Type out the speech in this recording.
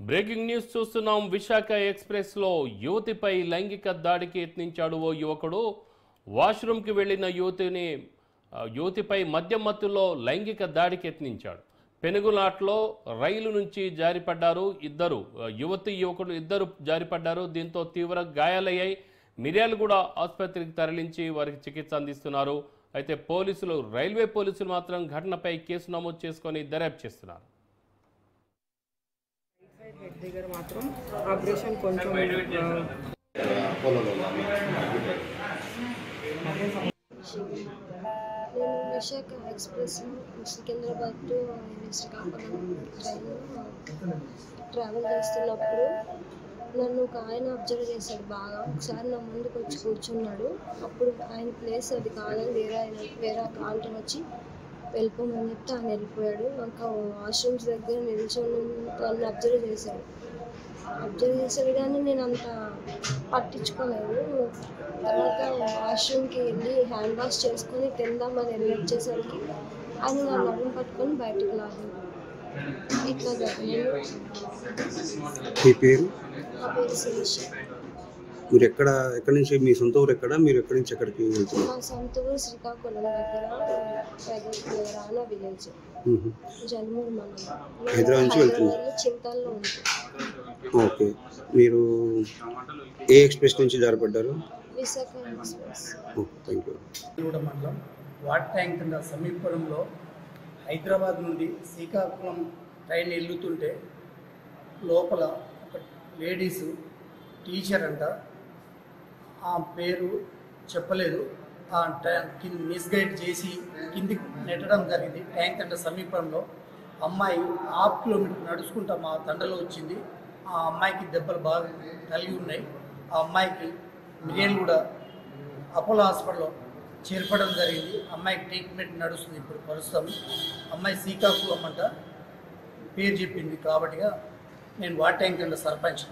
Breaking news చూస్తున్నాం. Visakha express లో యువతిపై లైంగిక దాడికి యత్నించాడు ఓ యువకుడు. వాష్రూమ్కి వెళ్లిన యువతిపై మద్యం మత్తులో లైంగిక దాడికి యత్నించాడు. పెనుగులాట్లో రైలు నుంచి జారిపడ్డారు యువకుడు ఇద్దరు జారిపడ్డారు. దీంతో తీవ్ర గాయాలయ్యాయి. మిర్యాలగూడ ఆసుపత్రికి తరలించి వారికి చికిత్స అందిస్తున్నారు. అయితే రైల్వే పోలీసులు మాత్రం ఘటనపై కేసు నమోదు చేసుకొని దర్యాప్తు చేస్తున్నారు. హెడ్ దగ్గర మాత్రం ఆపరేషన్ కొంచెం నేను Visakha express Secunderabad to Srikakulam travel చేస్తున్నప్పుడు నన్ను ఒక ఆయన అబ్జర్వ్ చేశాడు బాగా. ఒకసారి నా ముందుకు వచ్చి కూర్చున్నాడు. అప్పుడు ఆయన ప్లేస్ అది కాదని వేరే ఆంటీ వచ్చి వెళ్ళిపోమని చెప్తే ఆయన వెళ్ళిపోయాడు. ఇంకా వాష్రూమ్స్ దగ్గర నిల్చొని నన్ను అబ్జర్వ్ చేశాడు కానీ నేను అంత పట్టించుకోలేదు. తర్వాత వాష్రూమ్కి వెళ్ళి హ్యాండ్ వాష్ చేసుకొని తిందామని వెళ్ళి వచ్చేసరికి ఆయన నా నడుము పట్టుకొని బయటకు లాగాడు. ఇట్లా జరిగింది. నా పేరు శిరీష. మీరు ఎక్కడి నుంచి మీ సొంత ఊరు ఎక్కడ? మీరు ఎక్కడి నుంచి ఎక్కడికి వెళ్తున్నారు? మా సొంత ఊరు శ్రీకాకుళం దగ్గర రానా విలేజ్, జల్మూరు మండలం. హైదరాబాద్ నుంచి వెళ్తున్నారు? చింతల్లో ఉంటుంది. ఓకే, మీరు ఏ ఎక్స్ప్రెస్ నుంచి జారిపడ్డారు? విశాఖ ఎక్స్ప్రెస్. Thank you. మండలం వాటర్ ట్యాంక్ కింద సమీపంలో హైదరాబాద్ నుండి శ్రీకాకుళం ట్రైన్ వెళ్తుంటే లోపల ఒక లేడీసు టీచర్ అంట, ఆ పేరు చెప్పలేదు, ఆ కింద మిస్గైడ్ చేసి కిందికి నెట్టడం జరిగింది. ట్యాంక్ అంట సమీపంలో అమ్మాయి 1/2 కిలోమీటర్ నడుచుకుంటా మా తండలో వచ్చింది. ఆ అమ్మాయికి దెబ్బలు బాగా కలిగి ఉన్నాయి. ఆ అమ్మాయికి మిర్యాలగూడ అపోలో హాస్పిటల్లో చేర్పడం జరిగింది. అమ్మాయికి ట్రీట్మెంట్ నడుస్తుంది ఇప్పుడు ప్రస్తుతం. అమ్మాయి శ్రీకాకుళం అంట పేరు చెప్పింది కాబట్టిగా నేను వాటర్ ట్యాంక్ కింద సర్పంచ్.